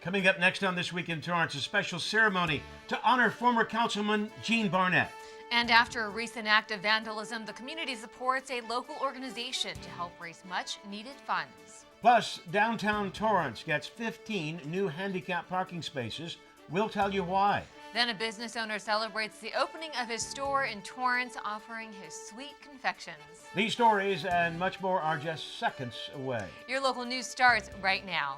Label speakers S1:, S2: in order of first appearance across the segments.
S1: Coming up next on This Week in Torrance, a special ceremony to honor former Councilman Gene Barnett.
S2: And after a recent act of vandalism, the community supports a local organization to help raise much-needed funds.
S1: Plus, downtown Torrance gets 15 new handicap parking spaces. We'll tell you why.
S2: Then a business owner celebrates the opening of his store in Torrance, offering his sweet confections.
S1: These stories and much more are just seconds away.
S2: Your local news starts right now.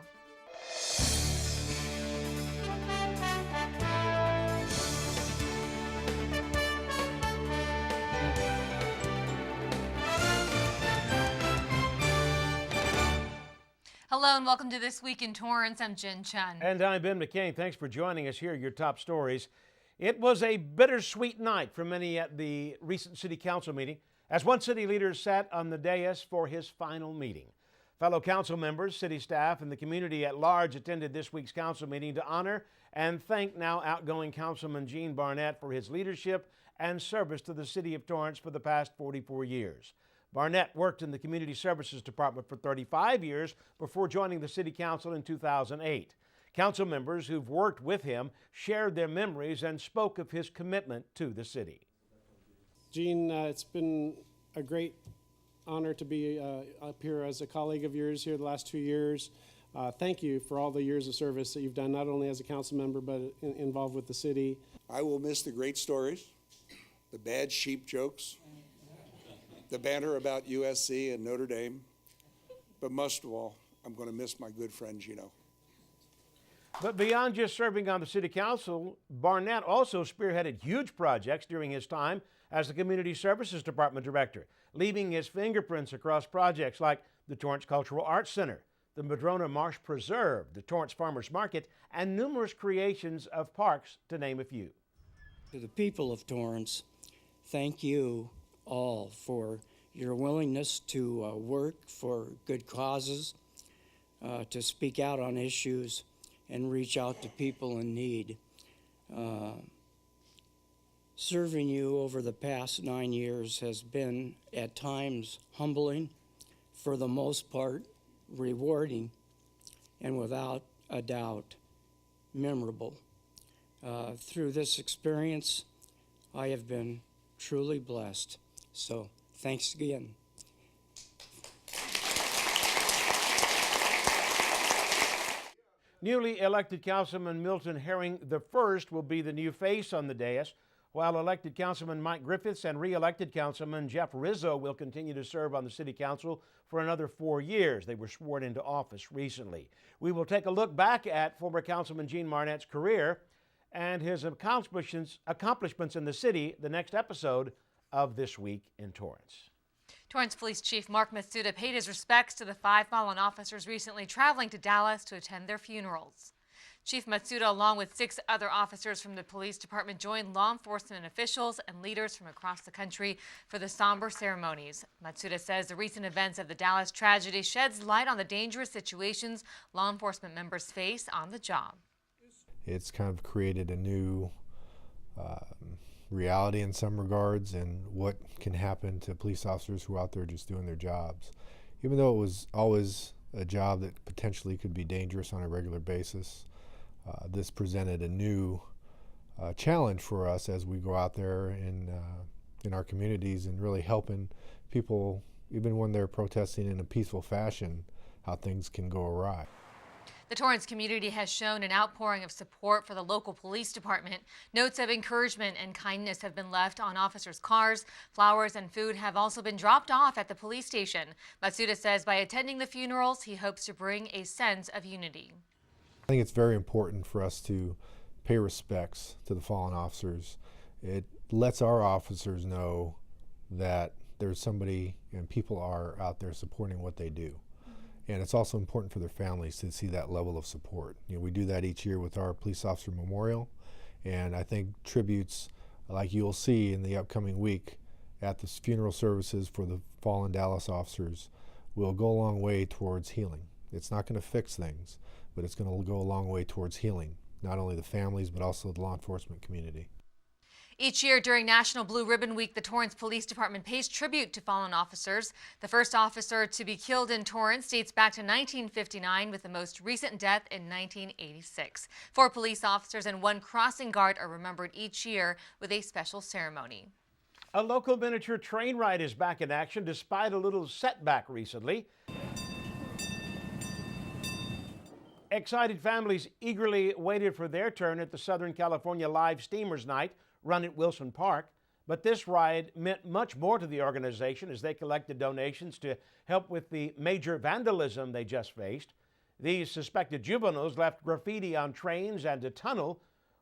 S2: Hello and welcome to This Week in Torrance. I'm Jin Chun.
S1: And I'm Ben McCain. Thanks for joining us. Here are your top stories. It was a bittersweet night for many at the recent city council meeting as one city leader sat on the dais for his final meeting. Fellow council members, city staff, and the community at large attended this week's council meeting to honor and thank now outgoing Councilman Gene Barnett for his leadership and service to the city of Torrance for the past 44 years. Barnett worked in the Community Services Department for 35 years before joining the City Council in 2008. Council members who've worked with him shared their memories and spoke of his commitment to the city.
S3: Gene, it's been a great honor to be up here as a colleague of yours here the last 2 years. Thank you for all the years of service that you've done, not only as a council member, but involved with the city.
S4: I will miss the great stories, the bad sheep jokes, the banter about USC and Notre Dame, but most of all, I'm going to miss my good friend Gino.
S1: But beyond just serving on the city council, Barnett also spearheaded huge projects during his time as the Community Services Department director, leaving his fingerprints across projects like the Torrance Cultural Arts Center, the Madrona Marsh Preserve, the Torrance Farmers Market, and numerous creations of parks, to name a few.
S5: To the people of Torrance, thank you all for your willingness to work for good causes, to speak out on issues and reach out to people in need. Serving you over the past 9 years has been at times humbling, for the most part rewarding, and without a doubt memorable. Through this experience, I have been truly blessed. So, thanks again.
S1: Newly elected Councilman Milton Herring I will be the new face on the dais, while elected Councilman Mike Griffiths and re-elected Councilman Jeff Rizzo will continue to serve on the City Council for another 4 years. They were sworn into office recently. We will take a look back at former Councilman Gene Barnett's career and his accomplishments in the city the next episode of This Week in Torrance.
S2: Torrance Police Chief Mark Masada paid his respects to the 5 fallen officers recently traveling to Dallas to attend their funerals. Chief Matsuda, along with 6 other officers from the police department, joined law enforcement officials and leaders from across the country for the somber ceremonies. Matsuda says the recent events of the Dallas tragedy sheds light on the dangerous situations law enforcement members face on the job.
S6: It's kind of created a new reality in some regards, and what can happen to police officers who are out there just doing their jobs. Even though it was always a job that potentially could be dangerous on a regular basis, this presented a new challenge for us as we go out there in our communities and really helping people, even when they're protesting in a peaceful fashion, how things can go awry.
S2: The Torrance community has shown an outpouring of support for the local police department. Notes of encouragement and kindness have been left on officers' cars. Flowers and food have also been dropped off at the police station. Matsuda says by attending the funerals, he hopes to bring a sense of unity.
S6: I think it's very important for us to pay respects to the fallen officers. It lets our officers know that there's somebody and people are out there supporting what they do. And it's also important for their families to see that level of support. You know, we do that each year with our police officer memorial, and I think tributes like you'll see in the upcoming week at the funeral services for the fallen Dallas officers will go a long way towards healing. It's not going to fix things, but it's going to go a long way towards healing, not only the families but also the law enforcement community.
S2: Each year during National Blue Ribbon Week, the Torrance Police Department pays tribute to fallen officers. The first officer to be killed in Torrance dates back to 1959, with the most recent death in 1986. 4 police officers and 1 crossing guard are remembered each year with a special ceremony.
S1: A local miniature train ride is back in action despite a little setback recently. Excited families eagerly waited for their turn at the Southern California Live Steamers Night run at Wilson Park. But this ride meant much more to the organization as they collected donations to help with the major vandalism they just faced. These suspected juveniles left graffiti on trains and a tunnel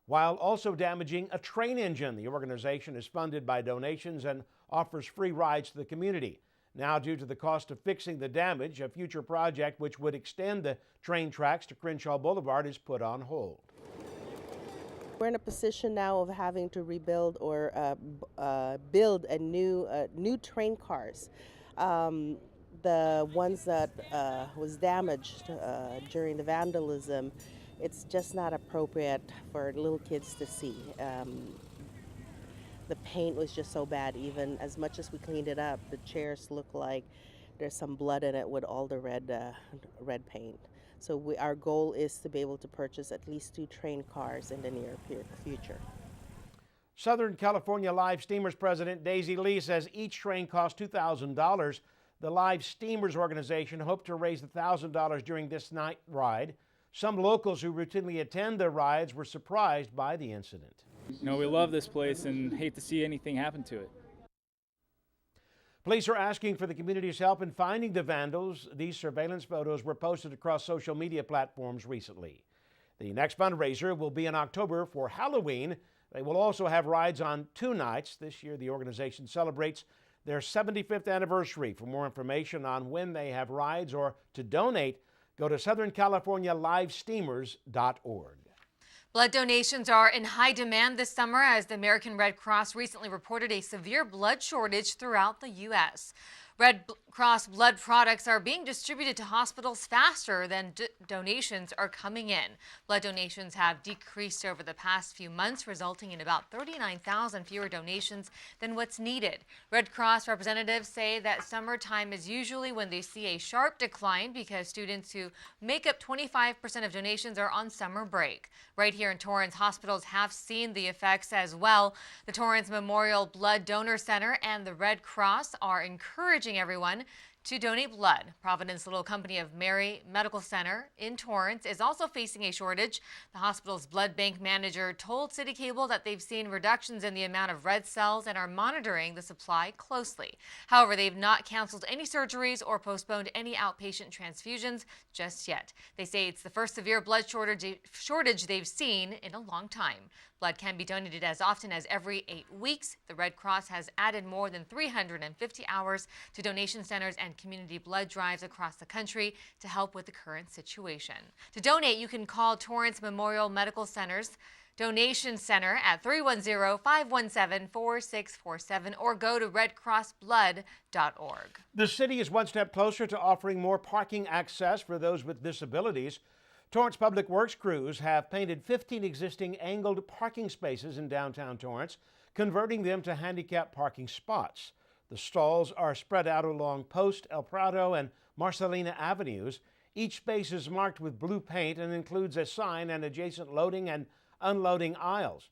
S1: while also damaging a train engine. The organization is funded by donations and offers free rides to the community. Now, due to the cost of fixing the damage, a future project which would extend the train tracks to Crenshaw Boulevard is put on hold.
S7: We're in a position now of having to rebuild or build a new train cars. The ones that was damaged during the vandalism, it's just not appropriate for little kids to see. The paint was just so bad. Even as much as we cleaned it up, the chairs look like there's some blood in it with all the red paint. So our goal is to be able to purchase at least 2 train cars in the near future.
S1: Southern California Live Steamers President Daisy Lee says each train costs $2,000. The Live Steamers organization hoped to raise $1,000 during this night ride. Some locals who routinely attend the rides were surprised by the incident.
S8: You know, we love this place and hate to see anything happen to it.
S1: Police are asking for the community's help in finding the vandals. These surveillance photos were posted across social media platforms recently. The next fundraiser will be in October for Halloween. They will also have rides on 2 nights. This year, the organization celebrates their 75th anniversary. For more information on when they have rides or to donate, go to SouthernCaliforniaLiveSteamers.org.
S2: Blood donations are in high demand this summer as the American Red Cross recently reported a severe blood shortage throughout the U.S. Red Cross blood products are being distributed to hospitals faster than donations are coming in. Blood donations have decreased over the past few months, resulting in about 39,000 fewer donations than what's needed. Red Cross representatives say that summertime is usually when they see a sharp decline because students who make up 25% of donations are on summer break. Right here in Torrance, hospitals have seen the effects as well. The Torrance Memorial Blood Donor Center and the Red Cross are encouraging everyone to donate blood. Providence Little Company of Mary Medical Center in Torrance is also facing a shortage. The hospital's blood bank manager told CitiCABLE that they've seen reductions in the amount of red cells and are monitoring the supply closely. However, they've not canceled any surgeries or postponed any outpatient transfusions just yet. They say it's the first severe blood shortage they've seen in a long time. Blood can be donated as often as every 8 weeks. The Red Cross has added more than 350 hours to donation centers and community blood drives across the country to help with the current situation. To donate, you can call Torrance Memorial Medical Center's Donation Center at 310-517-4647 or go to redcrossblood.org.
S1: The city is one step closer to offering more parking access for those with disabilities. Torrance Public Works crews have painted 15 existing angled parking spaces in downtown Torrance, converting them to handicap parking spots. The stalls are spread out along Post, El Prado, and Marcelina Avenues. Each space is marked with blue paint and includes a sign and adjacent loading and unloading aisles.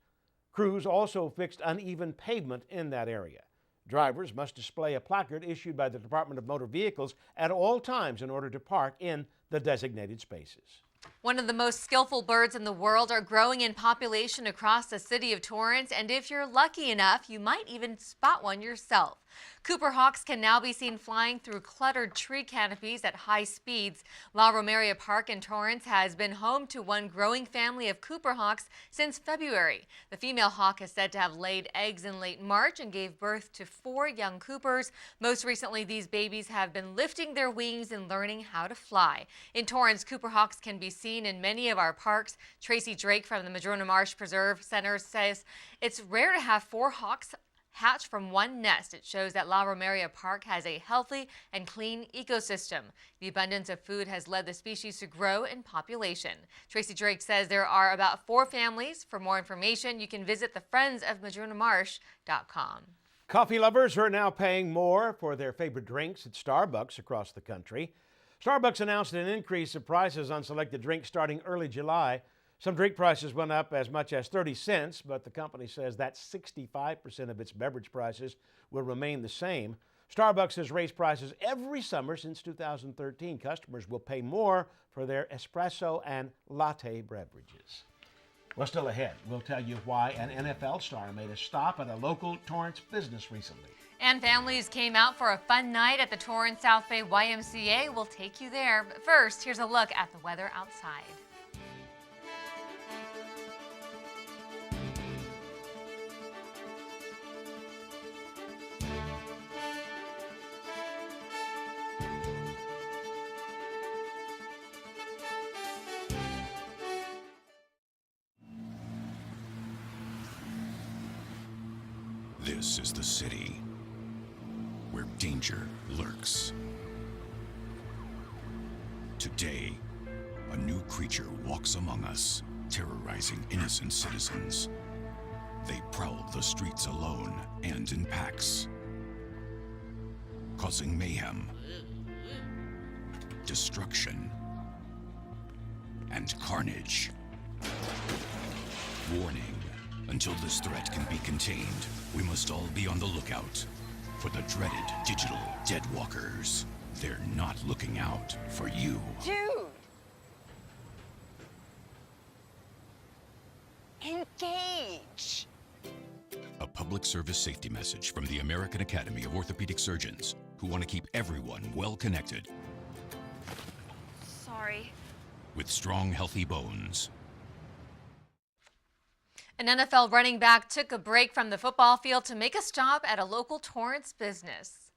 S1: Crews also fixed uneven pavement in that area. Drivers must display a placard issued by the Department of Motor Vehicles at all times in order to park in the designated spaces.
S2: One of the most skillful birds in the world are growing in population across the city of Torrance, and if you're lucky enough, you might even spot one yourself. Cooper hawks can now be seen flying through cluttered tree canopies at high speeds. La Romeria Park in Torrance has been home to one growing family of Cooper hawks since February. The female hawk is said to have laid eggs in late March and gave birth to 4 young Coopers. Most recently, these babies have been lifting their wings and learning how to fly. In Torrance, Cooper hawks can be seen in many of our parks. Tracy Drake from the Madrona Marsh Preserve Center says it's rare to have 4 hawks hatched from one nest. It shows that La Romeria Park has a healthy and clean ecosystem. The abundance of food has led the species to grow in population. Tracy Drake says there are about 4 families. For more information, you can visit thefriendsofmadronamarsh.com.
S1: Coffee lovers are now paying more for their favorite drinks at Starbucks across the country. Starbucks announced an increase of prices on selected drinks starting early July. Some drink prices went up as much as 30 cents, but the company says that 65% of its beverage prices will remain the same. Starbucks has raised prices every summer since 2013. Customers will pay more for their espresso and latte beverages. Well, still ahead, we'll tell you why an NFL star made a stop at a local Torrance business recently.
S2: And families came out for a fun night at the Torrance South Bay YMCA. We'll take you there. But first, here's a look at the weather outside.
S9: This is the city where danger lurks. Today, a new creature walks among us, terrorizing innocent citizens. They prowl the streets alone and in packs, causing mayhem, destruction, and carnage. Warning. Until this threat can be contained, we must all be on the lookout for the dreaded digital deadwalkers. They're not looking out for you.
S10: Dude! Engage!
S9: A public service safety message from the American Academy of Orthopedic Surgeons, who want to keep everyone well connected.
S10: Sorry.
S9: With strong, healthy bones.
S2: An NFL running back took a break from the football field to make a stop at a local Torrance business.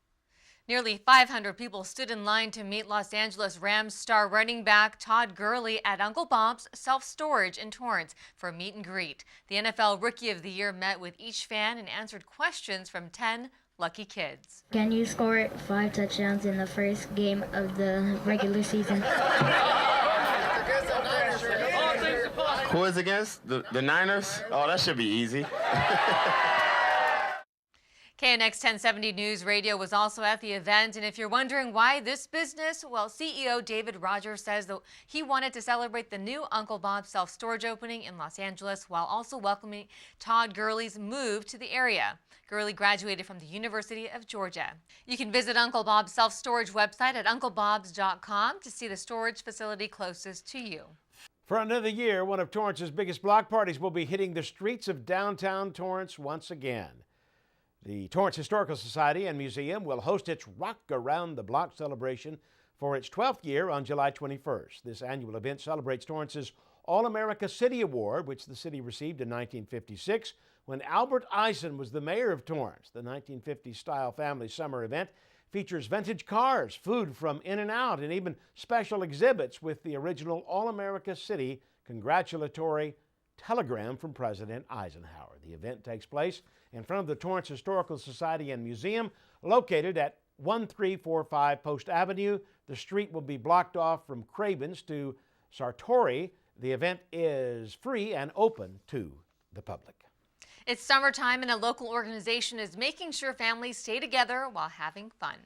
S2: Nearly 500 people stood in line to meet Los Angeles Rams star running back Todd Gurley at Uncle Bob's Self-Storage in Torrance for a meet and greet. The NFL Rookie of the Year met with each fan and answered questions from 10 lucky kids.
S11: Can you score 5 touchdowns in the first game of the regular season?
S12: Who is against? The Niners? Oh, that should be easy.
S2: KNX 1070 News Radio was also at the event, and if you're wondering why this business, well, CEO David Rogers says that he wanted to celebrate the new Uncle Bob's self-storage opening in Los Angeles while also welcoming Todd Gurley's move to the area. Gurley graduated from the University of Georgia. You can visit Uncle Bob's self-storage website at UncleBob's.com to see the storage facility closest to you.
S1: For another year, one of Torrance's biggest block parties will be hitting the streets of downtown Torrance once again. The Torrance Historical Society and Museum will host its Rock Around the Block celebration for its 12th year on July 21st. This annual event celebrates Torrance's All-America City Award, which the city received in 1956 when Albert Eisen was the mayor of Torrance. The 1950s-style family summer event features vintage cars, food from In-N-Out, and even special exhibits with the original All-America City congratulatory telegram from President Eisenhower. The event takes place in front of the Torrance Historical Society and Museum, located at 1345 Post Avenue. The street will be blocked off from Craven's to Sartori. The event is free and open to the public.
S2: It's summertime and a local organization is making sure families stay together while having fun.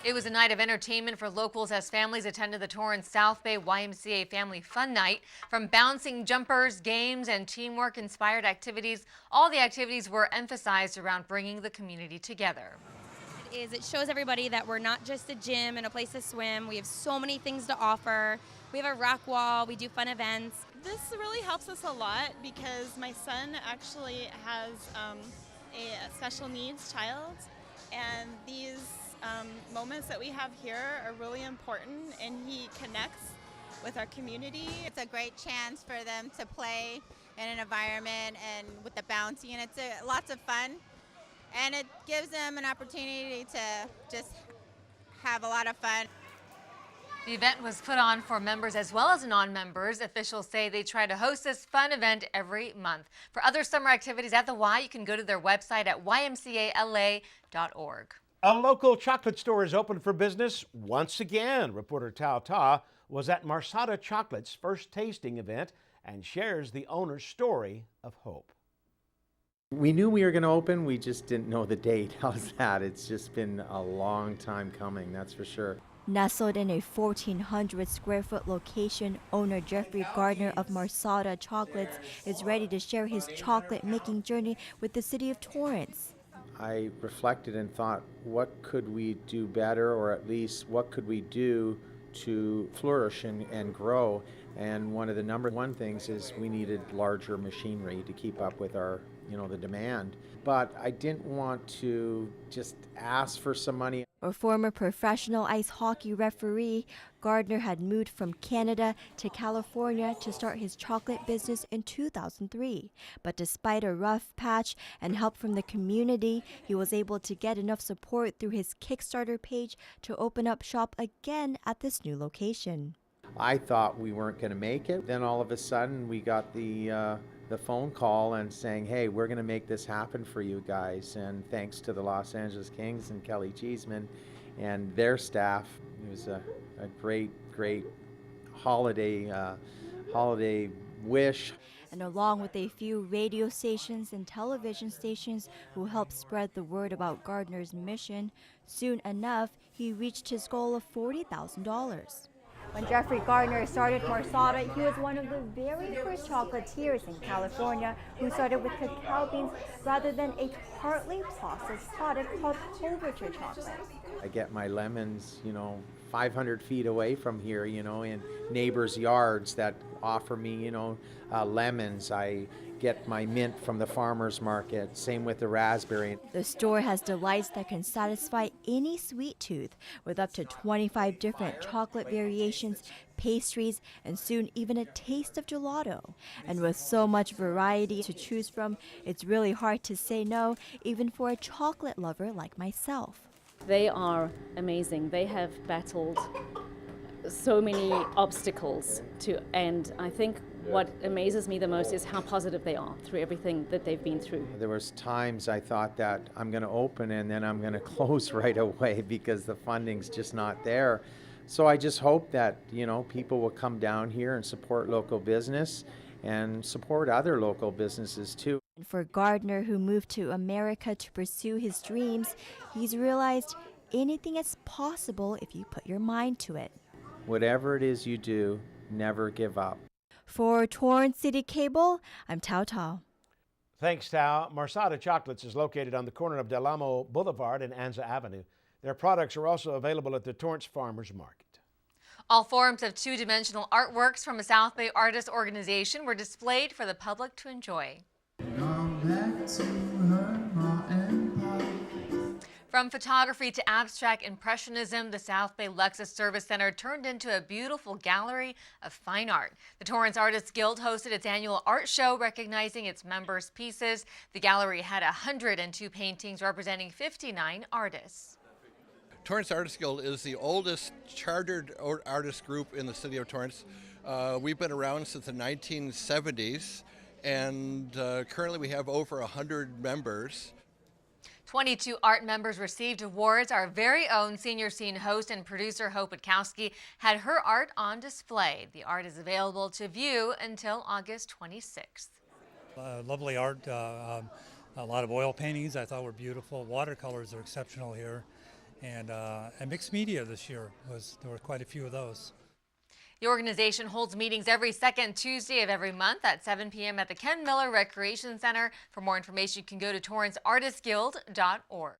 S2: It was a night of entertainment for locals as families attended the Torrance South Bay YMCA Family Fun Night. From bouncing jumpers, games, and teamwork-inspired activities, all the activities were emphasized around bringing the community together.
S13: It shows everybody that we're not just a gym and a place to swim. We have so many things to offer. We have a rock wall. We do fun events.
S14: This really helps us a lot because my son actually has a special needs child, and these moments that we have here are really important, and he connects with our community.
S15: It's a great chance for them to play in an environment and with the bouncy, and it's lots of fun, and it gives them an opportunity to just have a lot of fun.
S2: The event was put on for members as well as non-members. Officials say they try to host this fun event every month. For other summer activities at the Y, you can go to their website at ymcala.org.
S1: A local chocolate store is open for business once again. Reporter Tao Ta was at Masada Chocolates' first tasting event and shares the owner's story of hope.
S16: We knew we were going to open, we just didn't know the date. How's that? It's just been a long time coming, that's for sure.
S17: Nestled in a 1,400 square foot location, owner Jeffrey Gardner of Masada Chocolates is ready to share his chocolate making journey with the city of Torrance.
S16: I reflected and thought, what could we do better, or at least what could we do to flourish and grow? And one of the number one things is we needed larger machinery to keep up with our, the demand. But I didn't want to just ask for some money.
S17: A former professional ice hockey referee, Gardner had moved from Canada to California to start his chocolate business in 2003. But despite a rough patch and help from the community, he was able to get enough support through his Kickstarter page to open up shop again at this new location.
S16: I thought we weren't going to make it. Then all of a sudden we got the phone call and saying, hey, we're going to make this happen for you guys. And thanks to the Los Angeles Kings and Kelly Cheeseman and their staff, it was a great holiday wish.
S17: And along with a few radio stations and television stations who helped spread the word about Gardner's mission, soon enough he reached his goal of $40,000. When Jeffrey Gardner started Masada, he was one of the very first chocolatiers in California who started with cacao beans rather than a partly processed product called Culverture chocolate.
S16: I get my lemons, 500 feet away from here, in neighbors' yards that offer me, lemons. I get my mint from the farmer's market, same with the raspberry.
S17: The store has delights that can satisfy any sweet tooth with up to 25 different chocolate variations, pastries, and soon even a taste of gelato. And with so much variety to choose from, it's really hard to say no, even for a chocolate lover like myself.
S18: They are amazing. They have battled so many obstacles and I think what amazes me the most is how positive they are through everything that they've been through.
S16: There was times I thought that I'm going to open and then I'm going to close right away because the funding's just not there. So I just hope that, people will come down here and support local business and support other local businesses too.
S17: And for Gardner, who moved to America to pursue his dreams, he's realized anything is possible if you put your mind to it.
S16: Whatever it is you do, never give up.
S17: For Torrance CitiCABLE, I'm Tao Tao.
S1: Thanks, Tao. Masada Chocolates is located on the corner of Del Amo Boulevard and Anza Avenue. Their products are also available at the Torrance Farmers Market.
S2: All forms of two-dimensional artworks from a South Bay artist organization were displayed for the public to enjoy. From photography to abstract impressionism, the South Bay Lexus Service Center turned into a beautiful gallery of fine art. The Torrance Artists Guild hosted its annual art show recognizing its members' pieces. The gallery had 102 paintings representing 59 artists.
S19: Torrance Artists Guild is the oldest chartered artist group in the city of Torrance. We've been around since the 1970s, and currently we have over 100 members.
S2: 22 art members received awards. Our very own senior scene host and producer Hope Witkowski had her art on display. The art is available to view until August 26th.
S20: Lovely art, a lot of oil paintings I thought were beautiful. Watercolors are exceptional here. And mixed media this year, there were quite a few of those.
S2: The organization holds meetings every second Tuesday of every month at 7 p.m. at the Ken Miller Recreation Center. For more information, you can go to torranceartistguild.org.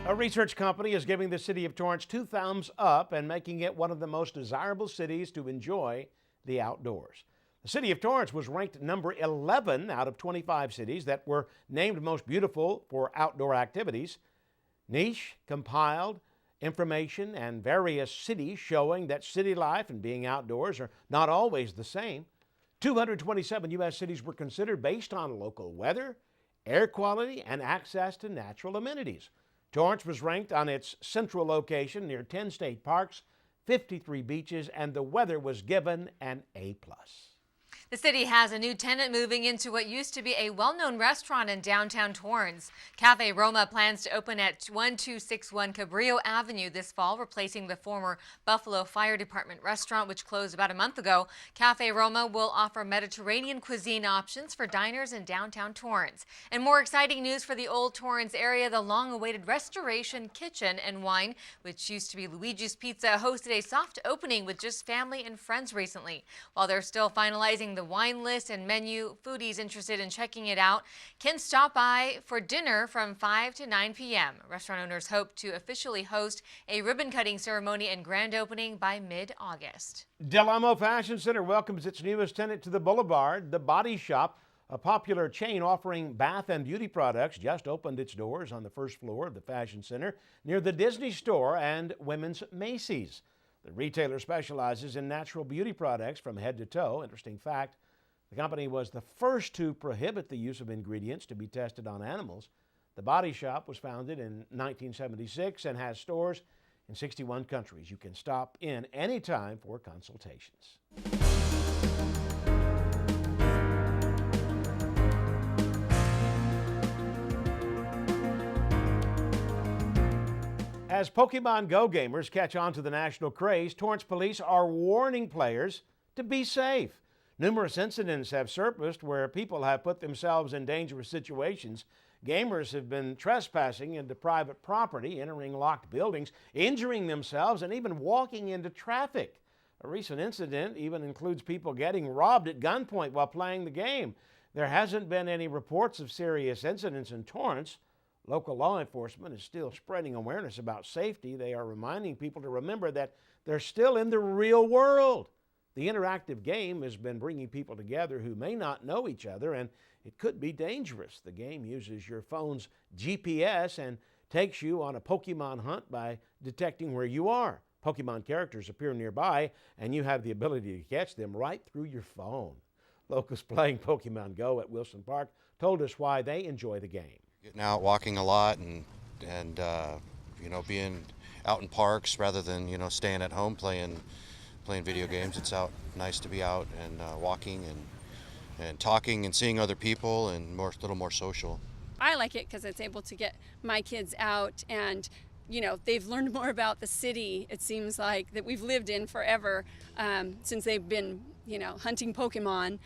S1: A research company is giving the city of Torrance 2 thumbs up and making it one of the most desirable cities to enjoy the outdoors. The city of Torrance was ranked number 11 out of 25 cities that were named most beautiful for outdoor activities. Niche compiled information and various cities showing that city life and being outdoors are not always the same. 227 U.S. cities were considered based on local weather, air quality, and access to natural amenities. Torrance was ranked on its central location near 10 state parks, 53 beaches, and the weather was given an A+.
S2: The city has a new tenant moving into what used to be a well-known restaurant in downtown Torrance. Cafe Roma plans to open at 1261 Cabrillo Avenue this fall, replacing the former Buffalo Fire Department restaurant, which closed about a month ago. Cafe Roma will offer Mediterranean cuisine options for diners in downtown Torrance. And more exciting news for the old Torrance area, the long-awaited Restoration Kitchen and Wine, which used to be Luigi's Pizza, hosted a soft opening with just family and friends recently. While they're still finalizing the wine list and menu, foodies interested in checking it out can stop by for dinner from 5 to 9 p.m. Restaurant owners hope to officially host a ribbon-cutting ceremony and grand opening by mid-August.
S1: Del Amo Fashion Center welcomes its newest tenant to the boulevard, The Body Shop, a popular chain offering bath and beauty products, just opened its doors on the first floor of the Fashion Center near the Disney Store and Women's Macy's. The retailer specializes in natural beauty products from head to toe. Interesting fact, the company was the first to prohibit the use of ingredients to be tested on animals. The Body Shop was founded in 1976 and has stores in 61 countries. You can stop in anytime for consultations. As Pokemon Go gamers catch on to the national craze, Torrance police are warning players to be safe. Numerous incidents have surfaced where people have put themselves in dangerous situations. Gamers have been trespassing into private property, entering locked buildings, injuring themselves, and even walking into traffic. A recent incident even includes people getting robbed at gunpoint while playing the game. There hasn't been any reports of serious incidents in Torrance. Local law enforcement is still spreading awareness about safety. They are reminding people to remember that they're still in the real world. The interactive game has been bringing people together who may not know each other, and it could be dangerous. The game uses your phone's GPS and takes you on a Pokemon hunt by detecting where you are. Pokemon characters appear nearby, and you have the ability to catch them right through your phone. Locals playing Pokemon Go at Wilson Park told us why they enjoy the game.
S21: Getting out, walking a lot, and being out in parks rather than staying at home playing video games. It's nice to be out and walking and talking and seeing other people and a little more social.
S22: I like it because it's able to get my kids out and they've learned more about the city. It seems like that we've lived in forever since they've been hunting Pokemon.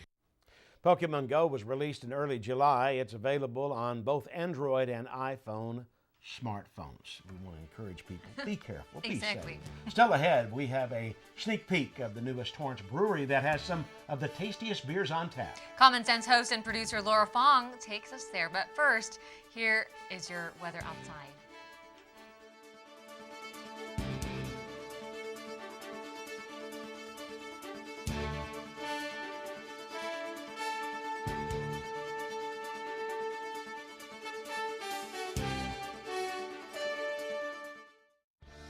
S1: Pokemon Go was released in early July. It's available on both Android and iPhone smartphones. We want to encourage people, be careful, be
S2: Exactly.
S1: safe. Still ahead, we have a sneak peek of the newest Torrance brewery that has some of the tastiest beers on tap.
S2: Common Sense host and producer Laura Fong takes us there. But first, here is your weather outside.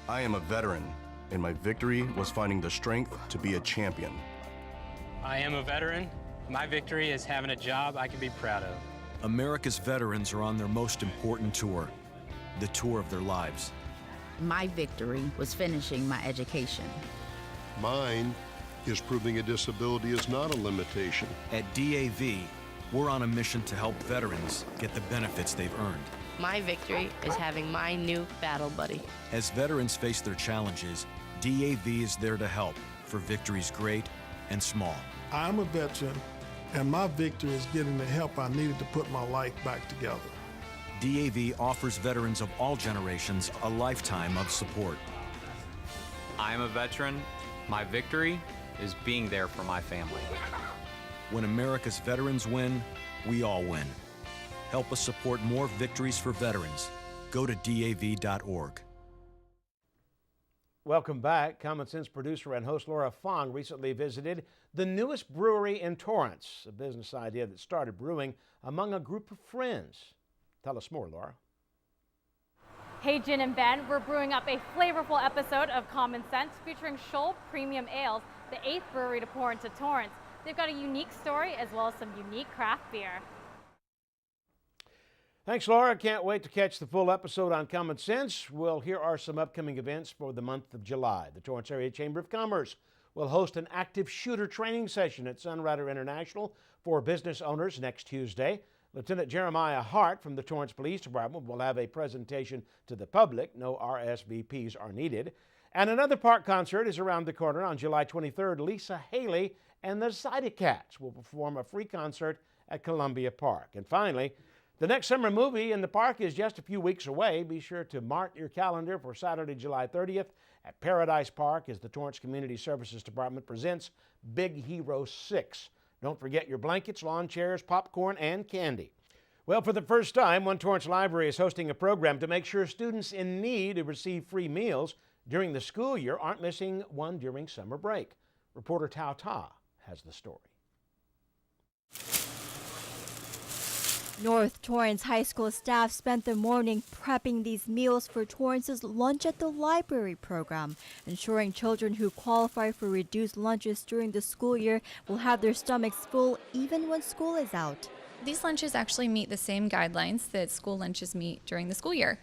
S23: I am a veteran, and my victory was finding the strength to be a champion.
S24: I am a veteran. My victory is having a job I can be proud of.
S25: America's veterans are on their most important tour, the tour of their lives.
S26: My victory was finishing my education.
S27: Mine is proving a disability is not a limitation.
S25: At DAV, we're on a mission to help veterans get the benefits they've earned.
S28: My victory is having my new battle buddy.
S25: As veterans face their challenges, DAV is there to help for victories great and small.
S29: I'm a veteran, and my victory is getting the help I needed to put my life back together.
S25: DAV offers veterans of all generations a lifetime of support.
S30: I am a veteran. My victory is being there for my family.
S25: When America's veterans win, we all win. Help us support more victories for veterans. Go to DAV.org.
S1: Welcome back. Common Sense producer and host Laura Fong recently visited the newest brewery in Torrance, a business idea that started brewing among a group of friends. Tell us more, Laura.
S31: Hey, Jin and Ben, we're brewing up a flavorful episode of Common Sense featuring Scholl Premium Ales, the 8th brewery to pour into Torrance. They've got a unique story as well as some unique craft beer.
S1: Thanks, Laura. Can't wait to catch the full episode on Common Sense. Well, here are some upcoming events for the month of July. The Torrance Area Chamber of Commerce will host an active shooter training session at Sunrider International for business owners next Tuesday. Lieutenant Jeremiah Hart from the Torrance Police Department will have a presentation to the public. No RSVPs are needed. And another park concert is around the corner on July 23rd. Lisa Haley and the CitiCABLE will perform a free concert at Columbia Park. And finally, the next summer movie in the park is just a few weeks away. Be sure to mark your calendar for Saturday, July 30th at Paradise Park as the Torrance Community Services Department presents Big Hero 6. Don't forget your blankets, lawn chairs, popcorn, and candy. Well, for the first time, One Torrance Library is hosting a program to make sure students in need who receive free meals during the school year aren't missing one during summer break. Reporter Tao Ta has the story.
S17: North Torrance High School staff spent the morning prepping these meals for Torrance's Lunch at the Library program, ensuring children who qualify for reduced lunches during the school year will have their stomachs full even when school is out.
S3: These lunches actually meet the same guidelines that school lunches meet during the school year.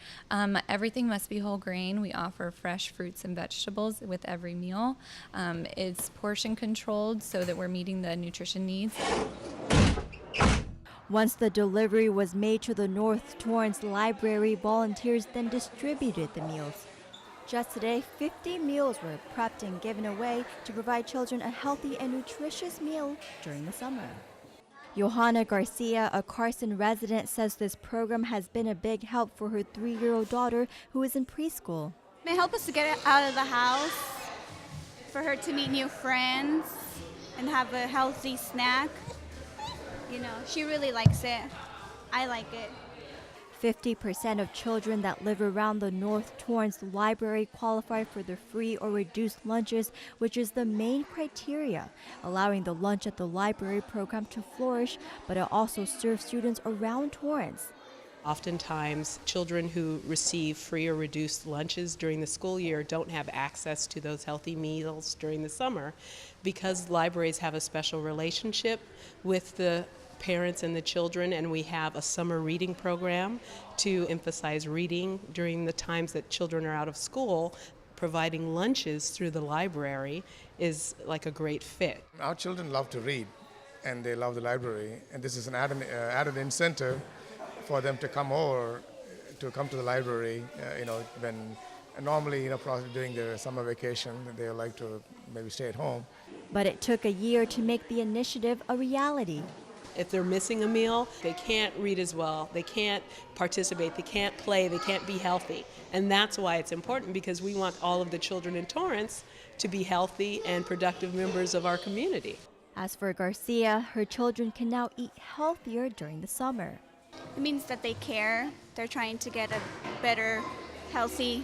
S3: Everything must be whole grain. We offer fresh fruits and vegetables with every meal. It's portion controlled so that we're meeting the nutrition needs.
S17: Once the delivery was made to the North Torrance Library, volunteers then distributed the meals. Just today, 50 meals were prepped and given away to provide children a healthy and nutritious meal during the summer. Johanna Garcia, a Carson resident, says this program has been a big help for her 3-year-old daughter who is in preschool.
S4: It may help us to get out of the house, for her to meet new friends and have a healthy snack. You know, she really likes it. I like it.
S17: 50% of children that live around the North Torrance Library qualify for the free or reduced lunches, which is the main criteria, allowing the Lunch at the Library program to flourish, but it also serves students around Torrance.
S5: Oftentimes, children who receive free or reduced lunches during the school year don't have access to those healthy meals during the summer because libraries have a special relationship with the parents and the children, and we have a summer reading program to emphasize reading during the times that children are out of school. Providing lunches through the library is like a great fit.
S6: Our children love to read and they love the library, and this is an added incentive for them to come to the library, when normally, during the summer vacation, they like to maybe stay at home.
S17: But it took a year to make the initiative a reality.
S5: If they're missing a meal, they can't read as well, they can't participate, they can't play, they can't be healthy. And that's why it's important, because we want all of the children in Torrance to be healthy and productive members of our community.
S17: As for Garcia, her children can now eat healthier during the summer.
S4: It means that they care. They're trying to get a better, healthy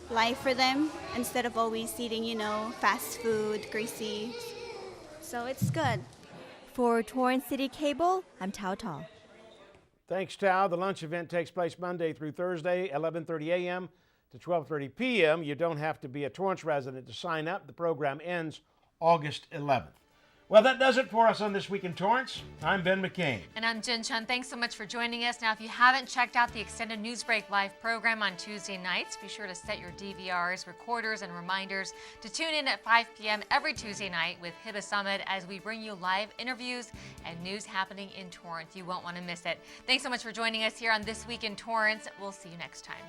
S4: life for them instead of always eating, fast food, greasy. So it's good.
S17: For Torrance CitiCABLE, I'm Tao Ta.
S1: Thanks, Tao. The lunch event takes place Monday through Thursday, 11:30 a.m. to 12:30 p.m. You don't have to be a Torrance resident to sign up. The program ends August 11th. Well, that does it for us on This Week in Torrance. I'm Ben McCain.
S2: And I'm Jin Chun. Thanks so much for joining us. Now, if you haven't checked out the Extended Newsbreak live program on Tuesday nights, be sure to set your DVRs, recorders, and reminders to tune in at 5 p.m. every Tuesday night with HIBA Summit as we bring you live interviews and news happening in Torrance. You won't want to miss it. Thanks so much for joining us here on This Week in Torrance. We'll see you next time.